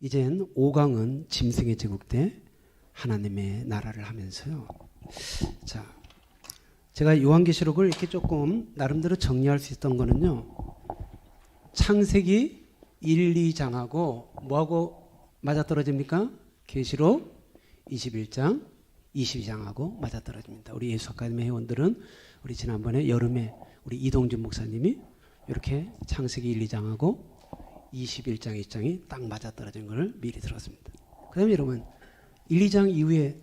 이젠 5강은 짐승의 제국 때 하나님의 나라를 하면서요. 자, 제가 요한계시록을 이렇게 조금 나름대로 정리할 수 있던 거는요. 창세기 1, 2장하고 뭐하고 맞아떨어집니까? 계시록 21장, 22장하고 맞아떨어집니다. 우리 예수 아카데미 회원들은 우리 지난번에 여름에 우리 이동준 목사님이 이렇게 창세기 1, 2장하고 21장, 2장이 딱 맞아떨어진 걸 미리 들었습니다. 그 다음에 여러분 1, 2장 이후에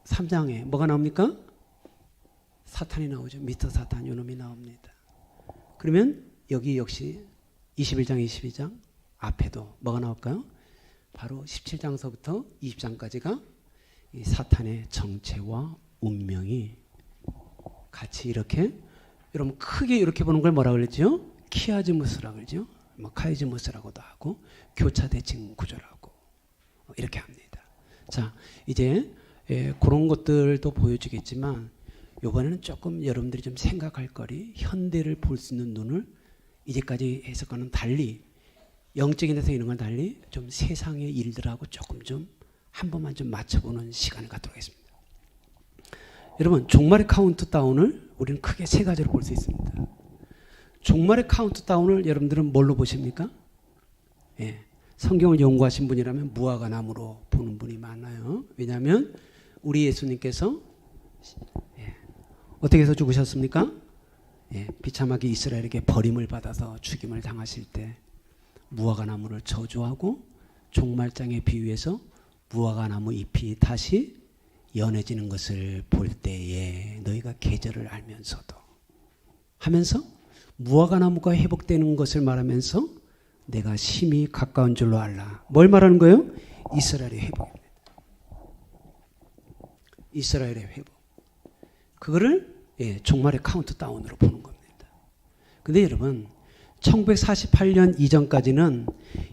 3장에 뭐가 나옵니까? 사탄이 나오죠. 미스터 사탄 요놈이 나옵니다. 그러면 여기 역시 21장, 22장 앞에도 뭐가 나올까요? 바로 17장서부터 20장까지가 이 사탄의 정체와 운명이 같이 이렇게 여러분 크게 이렇게 보는 걸 뭐라고 그랬죠? 키아즈무스라고 그러죠. 뭐 카이즈무스라고도 하고 교차대칭 구조라고 이렇게 합니다. 자, 이제 그런 것들도 보여주겠지만 이번에는 조금 여러분들이 좀 생각할 거리, 현대를 볼 수 있는 눈을 이제까지 해석과는 달리 영적인 데서 있는 건 달리 좀 세상의 일들하고 조금 좀 한 번만 좀 맞춰보는 시간을 갖도록 하겠습니다. 여러분 종말의 카운트다운을 우리는 크게 세 가지로 볼 수 있습니다. 종말의 카운트다운을 여러분들은 뭘로 보십니까? 예, 성경을 연구하신 분이라면 무화과나무로 보는 분이 많아요. 왜냐하면 우리 예수님께서 어떻게 해서 죽으셨습니까? 비참하게 이스라엘에게 버림을 받아서 죽임을 당하실 때 무화과나무를 저주하고 종말장에 비유해서 무화과나무 잎이 다시 연해지는 것을 볼 때에 너희가 계절을 알면서도 하면서 무화과나무가 회복되는 것을 말하면서 내가 심히 가까운 줄로 알라. 뭘 말하는 거예요? 이스라엘의 회복입니다. 이스라엘의 회복. 그거를 종말의 카운트다운으로 보는 겁니다. 근데 여러분 1948년 이전까지는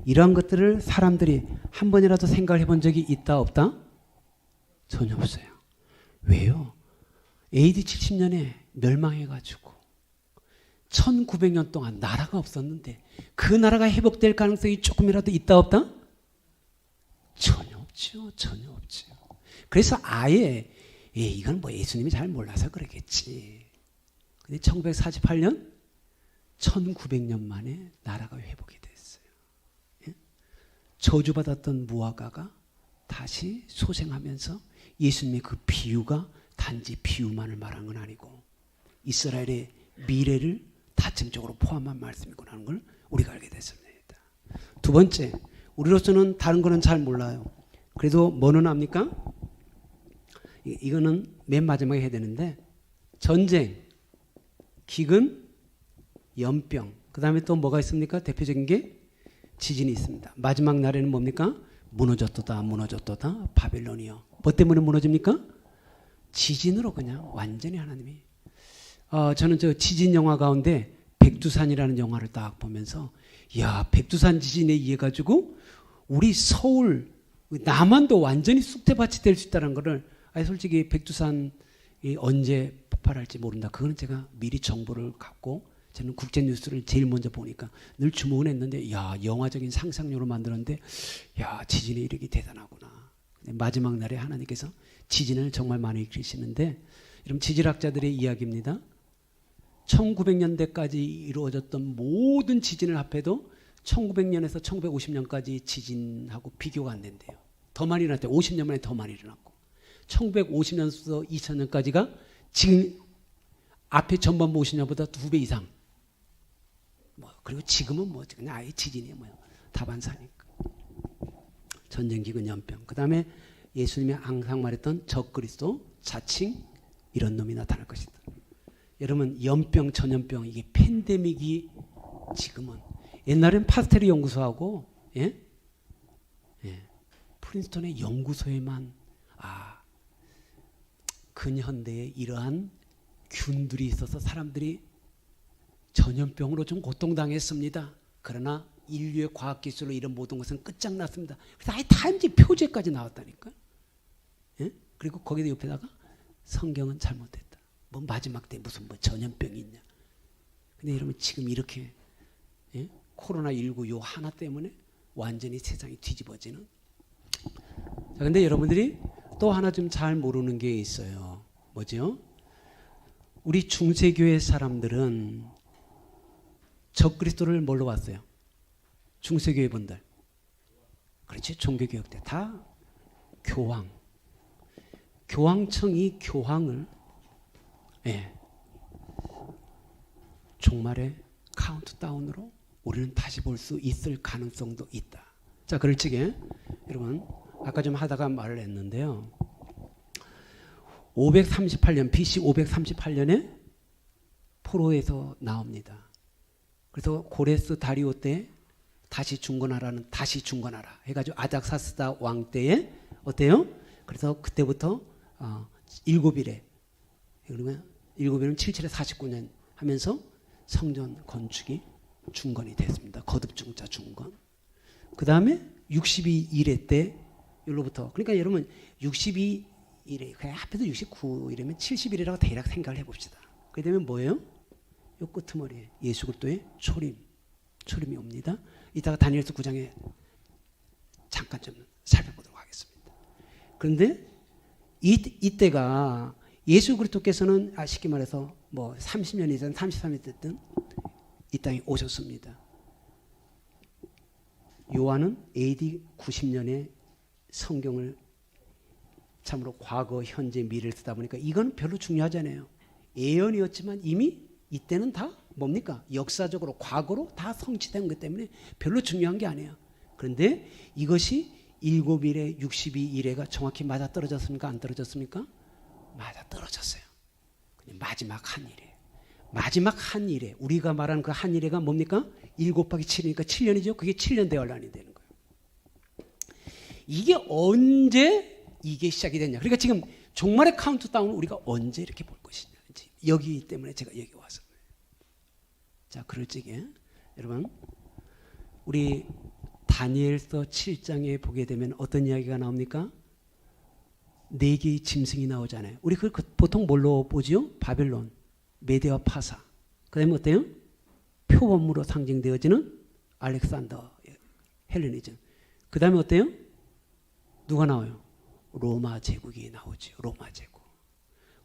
이러한 것들을 사람들이 한 번이라도 생각을 해본 적이 있다 없다? 전혀 없어요. 왜요? AD 70년에 멸망해가지고 1900년 동안 나라가 없었는데 그 나라가 회복될 가능성이 조금이라도 있다 없다? 전혀 없죠. 전혀 없죠. 그래서 아예 이건 뭐 예수님이 잘 몰라서 그러겠지. 근데 1948년 1900년 만에 나라가 회복이 됐어요. 저주받았던 무화과가 다시 소생하면서 예수님의 그 비유가 단지 비유만을 말한 건 아니고 이스라엘의 미래를 다층적으로 포함한 말씀이구나 하는 걸 우리가 알게 됐습니다. 두 번째, 우리로서는 다른 거는 잘 몰라요. 그래도 뭐는 압니까? 이거는 맨 마지막에 해야 되는데 전쟁, 기근, 연병, 그 다음에 또 뭐가 있습니까? 대표적인 게 지진이 있습니다. 마지막 날에는 뭡니까? 무너졌도다 무너졌도다 바벨론이요. 뭐 때문에 무너집니까? 지진으로 그냥 완전히 하나님이 저는 저 지진 영화 가운데 백두산이라는 영화를 딱 보면서 야 백두산 지진에 의해 가지고 우리 서울 남한도 완전히 쑥대밭이 될 수 있다는 거를 솔직히 백두산이 언제 폭발할지 모른다. 그거는 제가 미리 정보를 갖고 저는 국제뉴스를 제일 먼저 보니까 늘 주목은 했는데 야 영화적인 상상력으로 만들었는데 야 지진의 이력이 대단하구나. 마지막 날에 하나님께서 지진을 정말 많이 일으키시는데 이런 지질학자들의 이야기입니다. 1900년대까지 이루어졌던 모든 지진을 합해도 1900년에서 1950년까지 지진하고 비교가 안 된대요. 더 많이 일어났대요. 50년 만에 더 많이 일어났고 1950년부터 2000년까지가 지금 앞에 전반 50년보다 2배 이상. 그리고 지금은 뭐 그냥 아예 지진이에요. 다반사니까. 전쟁, 기근, 연병. 그 다음에 예수님이 항상 말했던 적그리스도, 자칭 이런 놈이 나타날 것이다. 여러분 연병, 전염병 이게 팬데믹이 지금은 옛날엔 파스텔이 연구소하고 프린스턴의 연구소에만 근현대에 이러한 균들이 있어서 사람들이 전염병으로 좀 고통당했습니다. 그러나 인류의 과학기술로 이런 모든 것은 끝장났습니다. 그래서 아예 타임지 표제까지 나왔다니까. 그리고 거기다 옆에다가 성경은 잘못됐다. 뭐 마지막 때 무슨 뭐 전염병이 있냐. 근데 여러분 지금 이렇게 코로나19 요 하나 때문에 완전히 세상이 뒤집어지는. 자, 근데 여러분들이 또 하나 좀 잘 모르는 게 있어요. 뭐죠? 우리 중세교회 사람들은 적그리스도를 뭘로 봤어요? 중세교회 분들. 그렇지, 종교개혁 때 다 교황. 교황청이 교황을 종말의 카운트다운으로 우리는 다시 볼 수 있을 가능성도 있다. 자, 그럴 적에 여러분 아까 좀 하다가 말을 했는데요. 538년 BC 538년에 포로에서 나옵니다. 그래서 고레스 다리오 때 다시 중건하라는 다시 중건하라 해가지고 아닥사스다 왕 때에 어때요? 그래서 그때부터 7일에 그러면 7일은 77에 49년 하면서 성전 건축이 중건이 됐습니다. 거듭 중자 중건. 그 다음에 62일에 때 여기로부터 그러니까 여러분 62일에 그냥 합해서 69일이면 70일이라고 대략 생각을 해봅시다. 그게 되면 뭐예요? 요 끄트머리에 예수 그리스도의 초림이 옵니다. 이따가 다니엘서 9장에 잠깐 좀 살펴보도록 하겠습니다. 그런데 이때가 예수 그리스도께서는 쉽게 말해서 뭐 30년이든 33년 됐든 이 땅에 오셨습니다. 요한은 AD 90년에 성경을 참으로 과거, 현재, 미래를 쓰다 보니까 이건 별로 중요하지 않아요. 예언이었지만 이미 이때는 다 뭡니까? 역사적으로 과거로 다 성취된 것 때문에 별로 중요한 게 아니에요. 그런데 이것이 7일에 62일에가 정확히 맞아떨어졌습니까? 안 떨어졌습니까? 맞아떨어졌어요. 마지막 한 일에. 마지막 한 일에 우리가 말하는 그 한 일에가 뭡니까? 7 곱하기 7이니까 7년이죠. 그게 7년 대환란이 되는 거예요. 이게 언제 이게 시작이 됐냐. 그러니까 지금 종말의 카운트다운을 우리가 언제 이렇게 볼 것이냐. 여기 때문에 제가 여기 와서. 자, 그럴 적에 여러분 우리 다니엘서 7장에 보게 되면 어떤 이야기가 나옵니까? 4개의 짐승이 나오잖아요. 우리 그 보통 뭘로 보지요? 바벨론, 메데와 파사. 그 다음에 어때요? 표범으로 상징되어지는 알렉산더, 헬레니즘. 그 다음에 어때요? 누가 나와요? 로마 제국이 나오죠. 로마 제국.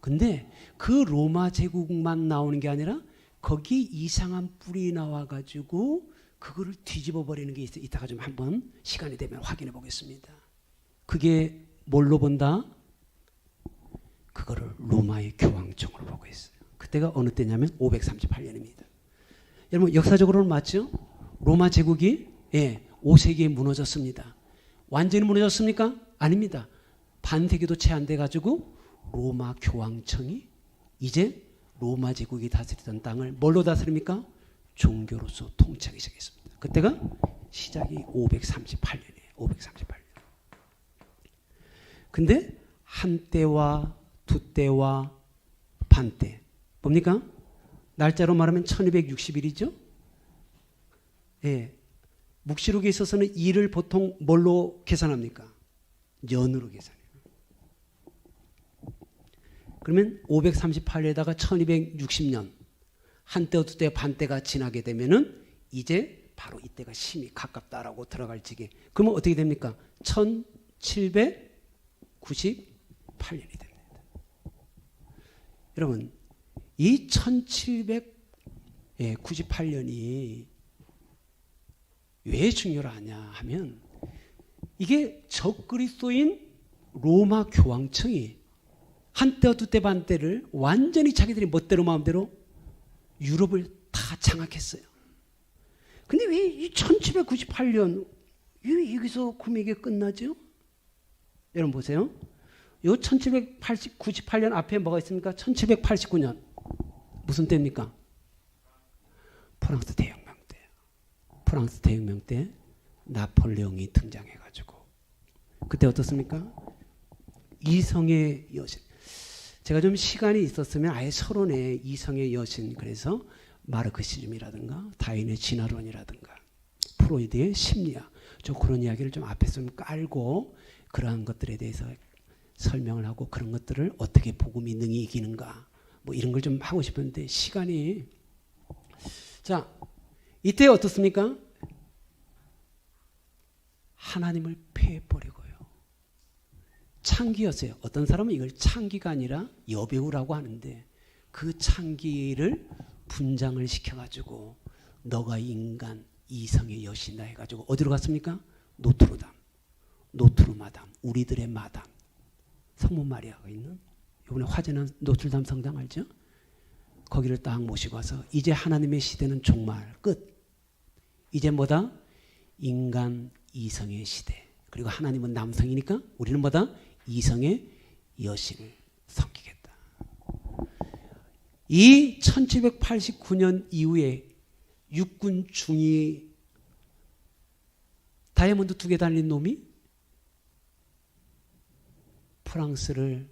근데 그 로마 제국만 나오는 게 아니라 거기 이상한 뿔이 나와가지고 그거를 뒤집어 버리는 게 있어요. 이따가 좀 한번 시간이 되면 확인해 보겠습니다. 그게 뭘로 본다? 그거를 로마의 교황청으로 보고 있어요. 그때가 어느 때냐면 538년입니다. 여러분 역사적으로는 맞죠? 로마 제국이 5세기에 무너졌습니다. 완전히 무너졌습니까? 아닙니다. 반세기도 채 안 돼가지고 로마 교황청이 이제 로마 제국이 다스리던 땅을 뭘로 다스립니까? 종교로서 통치하기 시작했습니다. 그때가 시작이 538년이에요. 538년. 근데 한때와 두때와 반때 뭡니까? 날짜로 말하면 1260일이죠. 묵시록에 있어서는 일을 보통 뭘로 계산합니까? 년으로 계산해요. 그러면 538년에다가 1260년 한때 두때 반때가 지나게 되면은 이제 바로 이때가 심히 가깝다라고 들어갈 적에 그러면 어떻게 됩니까? 1798년이 됩니다. 여러분 이 1798년이 왜 중요하냐 하면 이게 적그리스도인 로마 교황청이 한때와 두때 반때를 완전히 자기들이 멋대로 마음대로 유럽을 다 장악했어요. 근데 왜 이 1798년 여기서 구미게 끝나죠? 여러분 보세요. 요 1798년 앞에 뭐가 있습니까? 1789년 무슨 때입니까? 프랑스 대혁명 때. 프랑스 대혁명 때 나폴레옹이 등장해가지고 그때 어떻습니까? 이성의 여신. 제가 좀 시간이 있었으면 아예 서론에 이성의 여신 그래서 마르크시즘이라든가 다윈의 진화론이라든가 프로이드의 심리학 저 그런 이야기를 좀 앞에서 좀 깔고 그러한 것들에 대해서 설명을 하고 그런 것들을 어떻게 복음이 능히 이기는가 뭐 이런 걸 좀 하고 싶었는데 시간이 자 이때 어떻습니까? 하나님을 패해버리고요. 창기였어요. 어떤 사람은 이걸 창기가 아니라 여배우라고 하는데 그 창기를 분장을 시켜가지고 너가 인간 이성의 여신이다 해가지고 어디로 갔습니까? 노트르담, 노트르마담, 우리들의 마담, 성모 마리아가 있는 이번에 화제난 노트르담 성당 알죠? 거기를 딱 모시고 와서 이제 하나님의 시대는 종말 끝. 이제 뭐다? 인간 이성의 시대. 그리고 하나님은 남성이니까 우리는 뭐다? 이성의 여신을 섬기겠다. 이 1789년 이후에 육군 중위 다이아몬드 2개 달린 놈이 프랑스를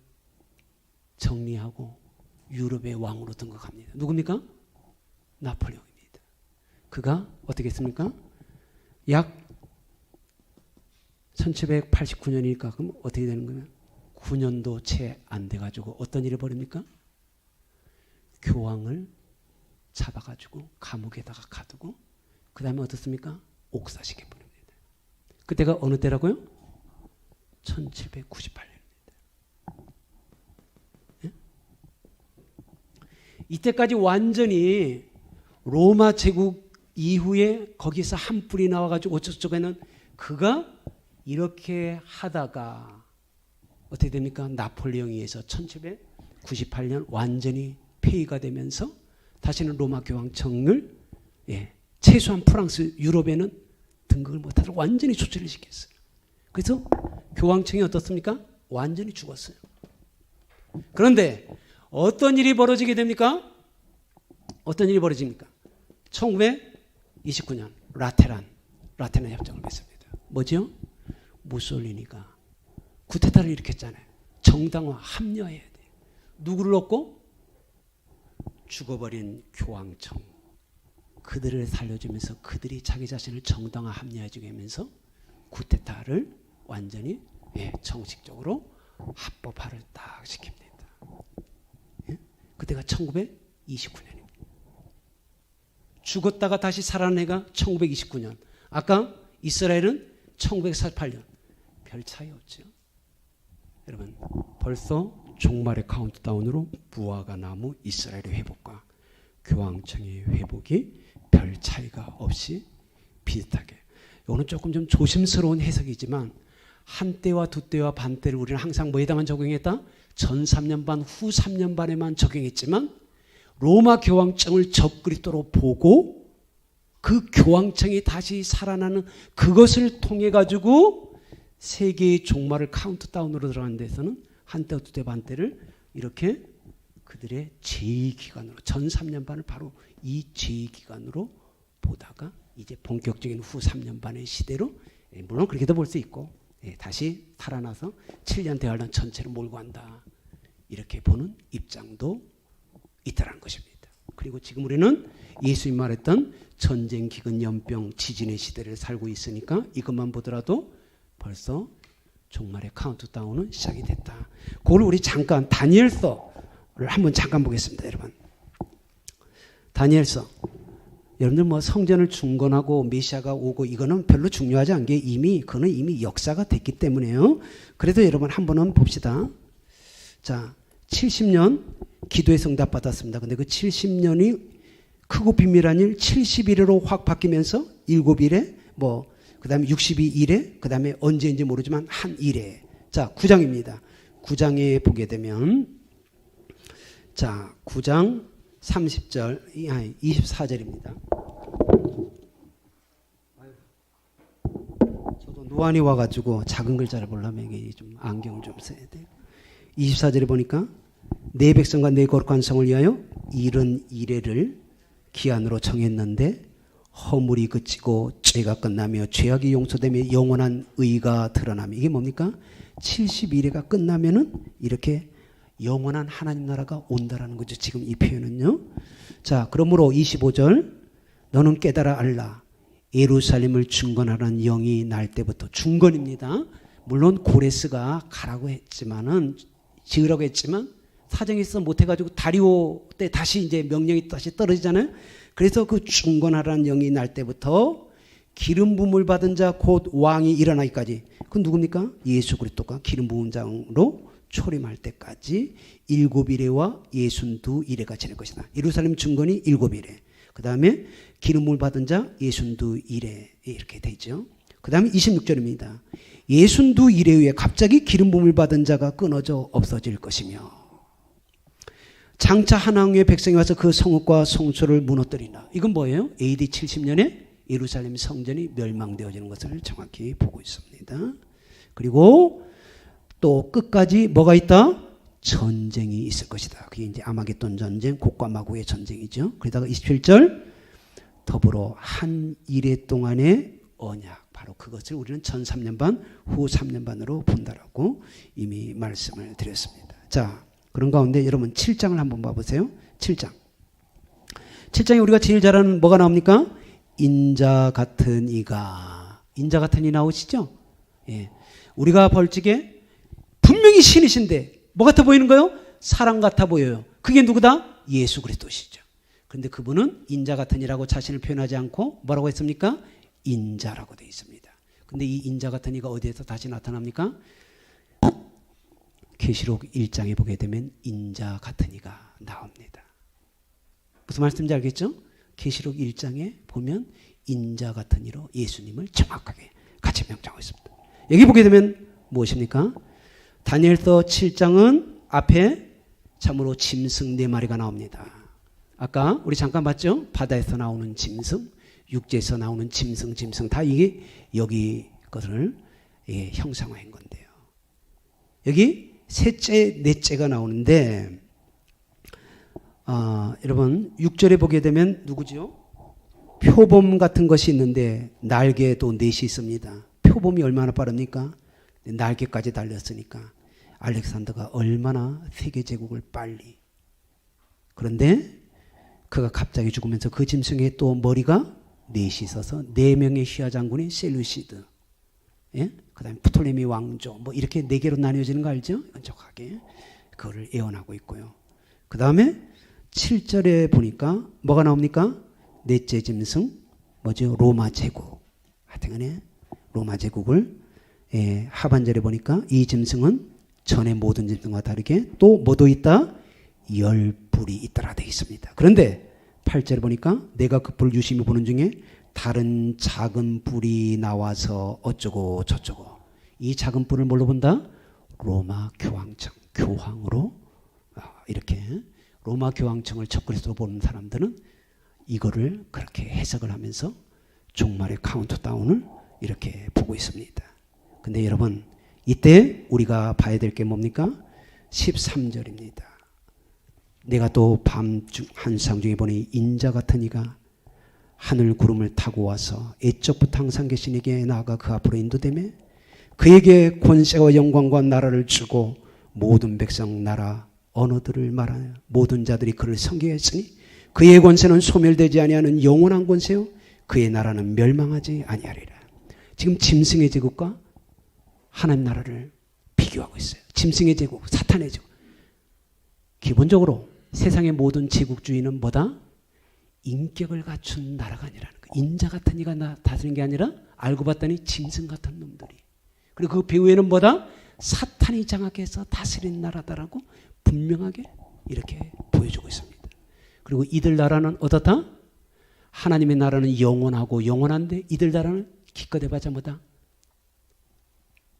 정리하고 유럽의 왕으로 등극합니다. 누굽니까? 나폴레옹입니다. 그가 어떻게 했습니까? 약 1789년이니까 그럼 어떻게 되는 거냐? 9년도 채 안 돼가지고 어떤 일을 벌입니까? 교황을 잡아가지고 감옥에다가 가두고 그 다음에 어떻습니까? 옥사시켜버립니다. 그때가 어느 때라고요? 1798년입니다. 예? 이때까지 완전히 로마 제국 이후에 거기서 한 뿔이 나와가지고 어쩌고저쩌고는 그가 이렇게 하다가 어떻게 됩니까? 나폴레옹에 의해서 1798년 완전히 폐위가 되면서 다시는 로마 교황청을 최소한 프랑스 유럽에는 등극을 못하도록 완전히 조치를 시켰어요. 그래서 교황청이 어떻습니까? 완전히 죽었어요. 그런데 어떤 일이 벌어지게 됩니까? 어떤 일이 벌어집니까? 1929년 라테란 협정을 맺습니다. 뭐죠? 무솔리니가 쿠데타를 일으켰잖아요. 정당화 합리화해야 돼요. 누구를 얻고? 죽어버린 교황청. 그들을 살려주면서 그들이 자기 자신을 정당화 합리화해주게 하면서 쿠데타를 완전히 정식적으로 합법화를 딱 시킵니다. 예? 그때가 1929년입니다. 죽었다가 다시 살아난 해가 1929년. 아까 이스라엘은 1948년. 별 차이 없죠. 여러분 벌써 종말의 카운트다운으로 무화과 나무 이스라엘의 회복과 교황청의 회복이 별 차이가 없이 비슷하게. 이거는 조금 좀 조심스러운 해석이지만 한때와 두때와 반때를 우리는 항상 뭐에다만 적용했다? 전 3년 반, 후 3년 반에만 적용했지만 로마 교황청을 적그리스도로 보고 그 교황청이 다시 살아나는 그것을 통해 가지고 세계의 종말을 카운트다운으로 들어가는 데서는 한때 두때 반때를 이렇게 그들의 제2기간으로 전 3년 반을 바로 이 제2기간으로 보다가 이제 본격적인 후 3년 반의 시대로 물론 그렇게도 볼 수 있고 다시 살아나서 7년 대환란 전체를 몰고 간다. 이렇게 보는 입장도 있다는 것입니다. 그리고 지금 우리는 예수님 말했던 전쟁, 기근, 연병, 지진의 시대를 살고 있으니까 이것만 보더라도 벌써 종말의 카운트다운은 시작이 됐다. 그걸 우리 잠깐 다니엘서를 한번 잠깐 보겠습니다. 여러분 다니엘서 여러분들 뭐 성전을 중건하고 메시아가 오고 이거는 별로 중요하지 않은 게 그거는 이미 역사가 됐기 때문에요. 그래도 여러분 한번은 봅시다. 자 70년 기도의 응답 받았습니다. 근데 그 70년이 크고 비밀한 일 71회로 확 바뀌면서 7일에 그 다음에 62일에 그 다음에 언제인지 모르지만 한 일에 자 9장입니다. 9장에 보게 되면 자 9장 30절 24절입니다. 저도 노안이 와가지고 작은 글자를 보려면 좀 안경을 좀 써야 돼요. 24절에 보니까 내 백성과 내 거룩한 성을 위하여 70일을 기한으로 정했는데 허물이 그치고 죄가 끝나며 죄악이 용서되며 영원한 의가 드러나며 이게 뭡니까? 71회가 끝나면은 이렇게 영원한 하나님 나라가 온다라는 거죠. 지금 이 표현은요. 자, 그러므로 25절 너는 깨달아 알라. 예루살렘을 중건하라는 영이 날 때부터 중건입니다. 물론 고레스가 가라고 했지만은 지으라고 했지만 사정이 있어 못해가지고 다리오 때 다시 이제 명령이 다시 떨어지잖아요. 그래서 그 중건하라는 영이 날 때부터 기름 부음을 받은 자 곧 왕이 일어나기까지. 그건 누굽니까? 예수 그리스도가 기름 부은 자로 초림할 때까지 7일에와 62일에가 지낼 것이다. 예루살렘 증거니 7일에. 그 다음에 기름을 받은 자 62일에 이렇게 되죠. 그 다음에 26절입니다. 62일에 의해 갑자기 기름 부음을 받은 자가 끊어져 없어질 것이며 장차 한왕의 백성이 와서 그 성읍과 성소를 무너뜨리나. 이건 뭐예요? AD 70년에 예루살렘 성전이 멸망되어지는 것을 정확히 보고 있습니다. 그리고 또 끝까지 뭐가 있다? 전쟁이 있을 것이다. 그게 이제 아마겟돈 전쟁, 곡과 마구의 전쟁이죠. 그러다가 27절 더불어 한 이래 동안의 언약, 바로 그것을 우리는 전 3년 반, 후 3년 반으로 본다라고 이미 말씀을 드렸습니다. 자, 그런 가운데 여러분 7장을 한번 봐보세요. 7장. 7장에 우리가 제일 잘 아는 뭐가 나옵니까? 인자 같은 이가. 인자 같은 이 나오시죠? 예. 우리가 벌칙에 분명히 신이신데 뭐 같아 보이는 거예요? 사람 같아 보여요. 그게 누구다? 예수 그리스도시죠. 그런데 그분은 인자 같은 이라고 자신을 표현하지 않고 뭐라고 했습니까? 인자라고 되어 있습니다. 근데 이 인자 같은 이가 어디에서 다시 나타납니까? 계시록 1장에 보게 되면 인자 같은 이가 나옵니다. 무슨 말씀인지 알겠죠? 계시록 1장에 보면 인자 같은 이로 예수님을 정확하게 같이 명장하고 있습니다. 여기 보게 되면 무엇입니까? 다니엘서 7장은 앞에 참으로 짐승 4마리가 나옵니다. 아까 우리 잠깐 봤죠? 바다에서 나오는 짐승, 육지에서 나오는 짐승 다 이게 여기 것을 형상화한 건데요. 여기 셋째, 넷째가 나오는데 여러분 6절에 보게 되면 누구죠? 표범 같은 것이 있는데 날개도 넷이 있습니다. 표범이 얼마나 빠릅니까? 날개까지 달렸으니까 알렉산더가 얼마나 세계제국을 빨리. 그런데 그가 갑자기 죽으면서 그 짐승에 또 머리가 넷이 있어서 4명의 휘하 장군이 셀루시드, 예? 그 다음에 프톨레미 왕조, 뭐 이렇게 4개로 나뉘어지는 거 알죠? 연적하게 그거를 예언하고 있고요. 그 다음에 7절에 보니까 뭐가 나옵니까? 넷째 짐승 뭐죠? 로마 제국. 하여튼간에 로마 제국을 하반절에 보니까 이 짐승은 전의 모든 짐승과 다르게 또 뭐도 있다? 10뿔이 있더라 되어 있습니다. 그런데 8절에 보니까 내가 그 뿔 유심히 보는 중에 다른 작은 뿔이 나와서 어쩌고 저쩌고. 이 작은 뿔을 뭘로 본다? 로마 교황청, 교황으로 이렇게 로마 교황청을 적그리스도로 보는 사람들은 이거를 그렇게 해석을 하면서 종말의 카운트다운을 이렇게 보고 있습니다. 근데 여러분 이때 우리가 봐야 될 게 뭡니까? 13절입니다. 내가 또 밤중 한상 중에 보니 인자 같은 이가 하늘 구름을 타고 와서 애적부터 항상 계신 이에게 나아가 그 앞으로 인도되며 그에게 권세와 영광과 나라를 주고 모든 백성 나라 언어들을 말하여 모든 자들이 그를 섬기겠으니 그의 권세는 소멸되지 아니하는 영원한 권세요 그의 나라는 멸망하지 아니하리라. 지금 짐승의 제국과 하나님 나라를 비교하고 있어요. 짐승의 제국, 사탄의 제국. 기본적으로 세상의 모든 제국주의는 뭐다? 인격을 갖춘 나라가 아니라는 거예요. 인자 같은 이가 다스리는 게 아니라 알고 봤더니 짐승 같은 놈들이. 그리고 그 배후에는 뭐다? 사탄이 장악해서 다스리는 나라다라고 분명하게 이렇게 보여주고 있습니다. 그리고 이들 나라는 어떻다? 하나님의 나라는 영원하고 영원한데 이들 나라는 기껏 해봤자 뭐다?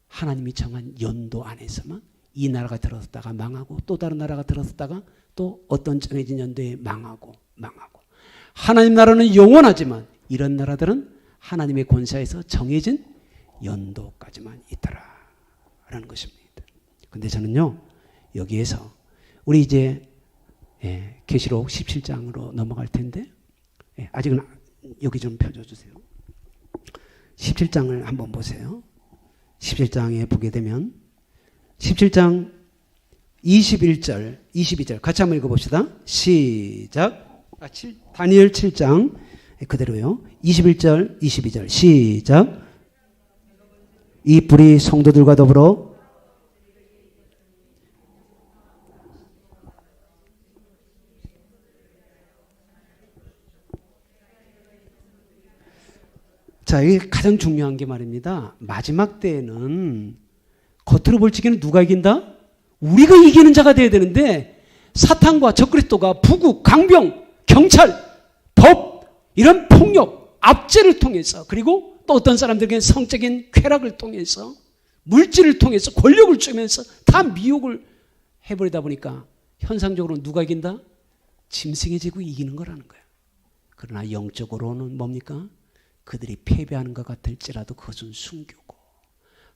하나님이 정한 연도 안에서만 이 나라가 들어섰다가 망하고 또 다른 나라가 들어섰다가 또 어떤 정해진 연도에 망하고 하나님 나라는 영원하지만 이런 나라들은 하나님의 권세에서 정해진 연도까지만 있더라라는 것입니다. 근데 저는요 여기에서 우리 이제 계시록 17장으로 넘어갈 텐데 아직은 여기 좀 펴줘주세요. 17장을 한번 보세요. 17장에 보게 되면 17장 21절 22절 같이 한번 읽어봅시다. 시작. 다니엘 7장 그대로요. 21절 22절 시작. 이 뿔이 성도들과 더불어 자, 이게 가장 중요한 게 말입니다. 마지막 때에는 겉으로 볼 적에는 누가 이긴다? 우리가 이기는 자가 돼야 되는데 사탄과 적그리스도가 부국, 강병, 경찰, 법, 이런 폭력, 압제를 통해서 그리고 또 어떤 사람들에게는 성적인 쾌락을 통해서 물질을 통해서 권력을 주면서 다 미혹을 해버리다 보니까 현상적으로 누가 이긴다? 짐승의 제국이 이기는 거라는 거예요. 그러나 영적으로는 뭡니까? 그들이 패배하는 것 같을지라도 그것은 순교고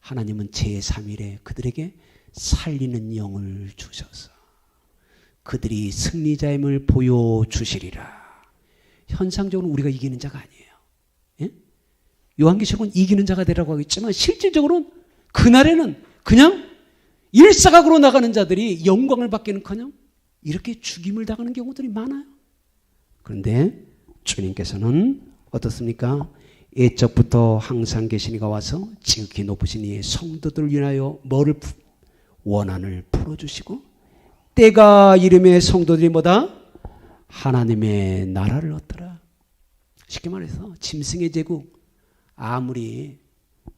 하나님은 제3일에 그들에게 살리는 영을 주셔서 그들이 승리자임을 보여주시리라. 현상적으로 우리가 이기는 자가 아니에요. 예? 요한계시록은 이기는 자가 되라고 하겠지만 실질적으로는 그날에는 그냥 일사각으로 나가는 자들이 영광을 받기는커녕 이렇게 죽임을 당하는 경우들이 많아요. 그런데 주님께서는 어떻습니까? 옛적부터 항상 계신 이가 와서 지극히 높으신 이의 성도들을 위하여 뭐를 원한을 풀어주시고 때가 이름의 성도들이 뭐다? 하나님의 나라를 얻더라. 쉽게 말해서 짐승의 제국 아무리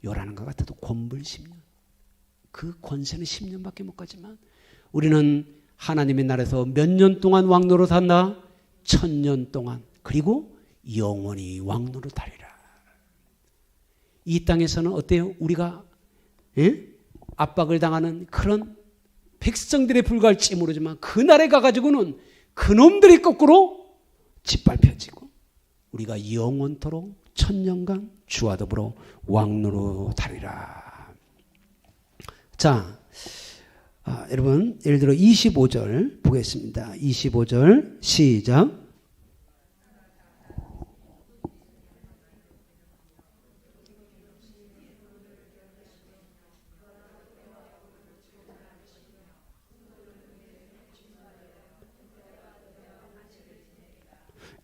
요란한 것 같아도 권불 10년 그 권세는 10년밖에 못 가지만 우리는 하나님의 나라에서 몇 년 동안 왕노로 산다? 1000년 동안 그리고 영원히 왕노로 다리라. 이 땅에서는 어때요? 우리가 압박을 당하는 그런 백성들에 불과할지 모르지만 그날에 가가지고는 그놈들이 거꾸로 짓밟혀지고 우리가 영원토록 1000년간 주와 더불어 왕노로 다리라. 자, 여러분 예를 들어 25절 보겠습니다. 25절 시작.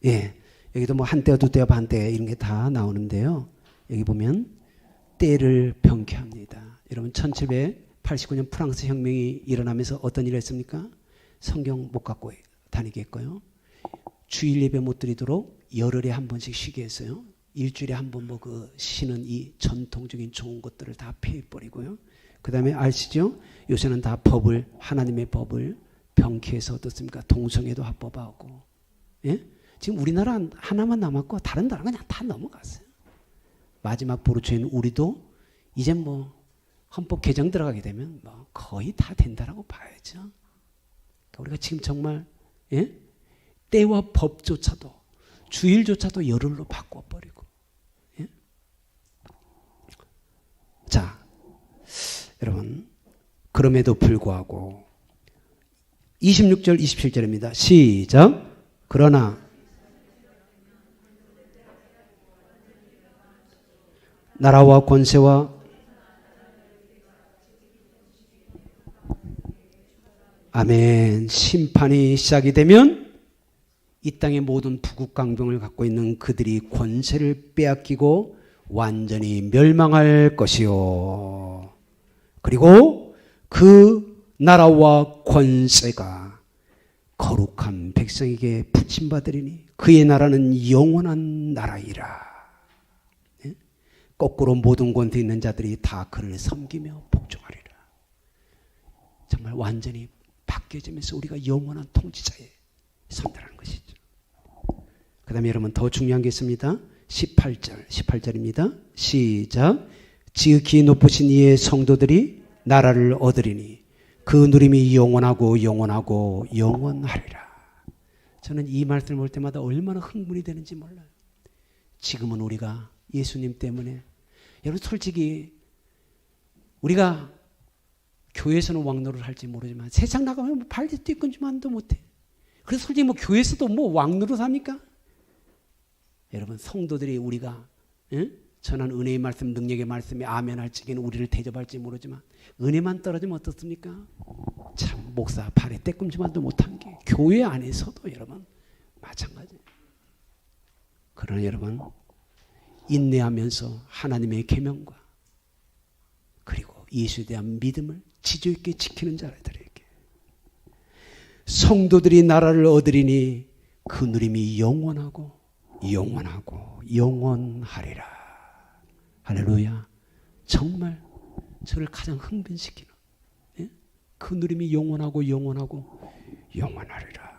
예, 여기도 뭐 한때와 두때와 반때 이런 게 다 나오는데요. 여기 보면 때를 병쾌합니다. 여러분 1789년 프랑스 혁명이 일어나면서 어떤 일을 했습니까? 성경 못 갖고 다니게 했고요. 주일 예배 못 드리도록 열흘에 한 번씩 쉬게 했어요. 일주일에 한 번 뭐 그 쉬는 이 전통적인 좋은 것들을 다 폐해버리고요. 그 다음에 아시죠? 요새는 다 법을 하나님의 법을 병쾌해서 어떻습니까? 동성애도 합법화하고 예? 지금 우리나라 하나만 남았고 다른 나라 그냥 다 넘어갔어요. 마지막 보루처인 우리도 이제 뭐 헌법 개정 들어가게 되면 뭐 거의 다 된다라고 봐야죠. 그러니까 우리가 지금 정말 예? 때와 법조차도 주일조차도 열흘로 바꿔버리고 예? 자, 여러분 그럼에도 불구하고 26절 27절입니다. 시작. 그러나 나라와 권세와 아멘. 심판이 시작이 되면 이 땅의 모든 부국강병을 갖고 있는 그들이 권세를 빼앗기고 완전히 멸망할 것이요. 그리고 그 나라와 권세가 거룩한 백성에게 붙임받으리니 그의 나라는 영원한 나라이라. 거꾸로 모든 권세 있는 자들이 다 그를 섬기며 복종하리라. 정말 완전히 바뀌어지면서 우리가 영원한 통치자에 선다는 것이죠. 그 다음에 여러분 더 중요한 게 있습니다. 18절입니다. 시작. 지극히 높으신 이의 성도들이 나라를 얻으리니 그 누림이 영원하고 영원하고 영원하리라. 저는 이 말씀을 볼 때마다 얼마나 흥분이 되는지 몰라요. 지금은 우리가 예수님 때문에 여러분 솔직히 우리가 교회에서는 왕노를 할지 모르지만 세상 나가면 뭐 발도 뛰건지만도 못해. 그래서 솔직히 뭐 교회에서도 뭐 왕노를 합니까? 여러분 성도들이 우리가 전한 은혜의 말씀 능력의 말씀에 아멘 할 적에는 우리를 대접할지 모르지만 은혜만 떨어지면 어떻습니까? 참 목사 발에 떼꿈지만도 못한 게 교회 안에서도 여러분 마찬가지예요. 그러나 여러분 인내하면서 하나님의 계명과 그리고 예수에 대한 믿음을 지조 있게 지키는 자들에게 성도들이 나라를 얻으리니 그 누림이 영원하고 영원하고 영원하리라. 할렐루야. 정말 저를 가장 흥분시키는, 예? 그 누림이 영원하고 영원하리라.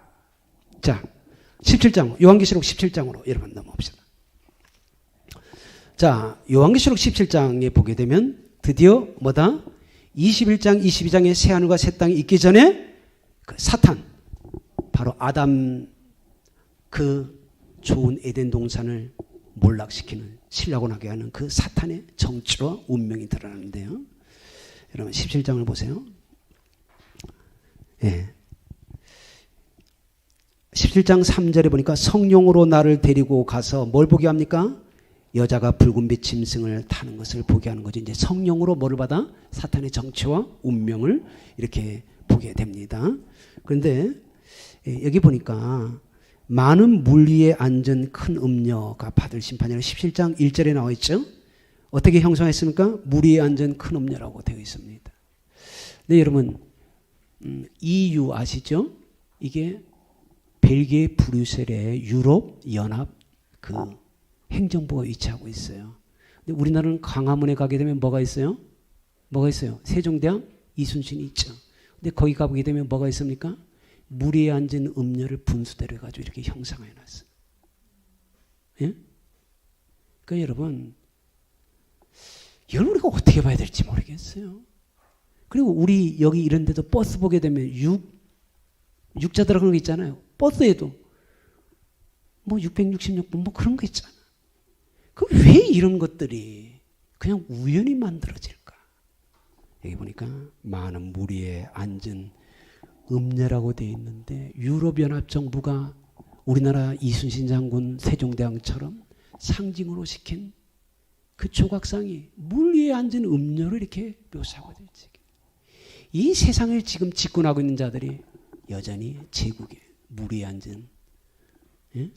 자, 17장, 요한계시록 17장으로 여러분 넘어옵시다. 자, 요한계시록 17장에 보게 되면 드디어 뭐다? 21장, 22장의 새하늘과 새 땅이 있기 전에 그 사탄, 바로 아담 그 좋은 에덴 동산을 몰락시키는, 신라곤하게 하는 그 사탄의 정치와 운명이 드러나는데요. 여러분 17장을 보세요. 예. 17장 3절에 보니까 성령으로 나를 데리고 가서 뭘 보게 합니까? 여자가 붉은빛 짐승을 타는 것을 보게 하는 거죠. 이제 성령으로 뭐를 받아? 사탄의 정치와 운명을 이렇게 보게 됩니다. 그런데 여기 보니까 많은 물 위에 앉은 큰 음녀가 받을 심판이라고 17장 1절에 나와 있죠. 어떻게 형성했습니까? 물 위에 앉은 큰 음녀라고 되어 있습니다. 네, 여러분 EU 아시죠? 이게 벨기에 브뤼셀의 유럽 연합 그 행정부가 위치하고 있어요. 근데 우리나라는 광화문에 가게 되면 뭐가 있어요? 뭐가 있어요? 세종대왕 이순신이 있죠. 근데 거기 가보게 되면 뭐가 있습니까? 물 위에 앉은 음녀를 분수대로 해가지고 이렇게 형상해 놨어요. 예? 그러니까 여러분 우리가 어떻게 봐야 될지 모르겠어요. 그리고 우리 여기 이런 데도 버스 보게 되면 육자 들어가는 거 있잖아요. 버스에도 뭐 666번 뭐 그런 거 있잖아. 그럼 왜 이런 것들이 그냥 우연히 만들어질까? 여기 보니까 많은 물 위에 앉은 음녀라고 되어 있는데 유럽연합정부가 우리나라 이순신 장군 세종대왕처럼 상징으로 시킨 그 조각상이 물 위에 앉은 음녀를 이렇게 묘사하고 있지. 이 세상을 지금 집권하고 있는 자들이 여전히 제국에 물 위에 앉은, 예?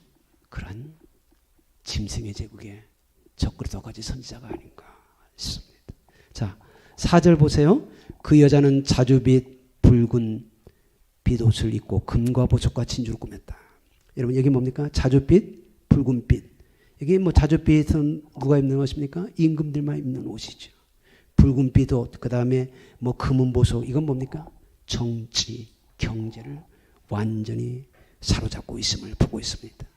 그런 짐승의 제국에 적그리스도까지 선지자가 아닌가 싶습니다. 자, 4절 보세요. 그 여자는 자주빛 붉은 빛옷을 입고 금과 보석과 진주를 꾸몄다. 여러분 여기 뭡니까? 자주빛, 붉은빛. 여기 뭐 자주빛은 누가 입는 옷입니까? 임금들만 입는 옷이죠. 붉은빛 옷, 그 다음에 뭐 금은 보석, 이건 뭡니까? 정치, 경제를 완전히 사로잡고 있음을 보고 있습니다.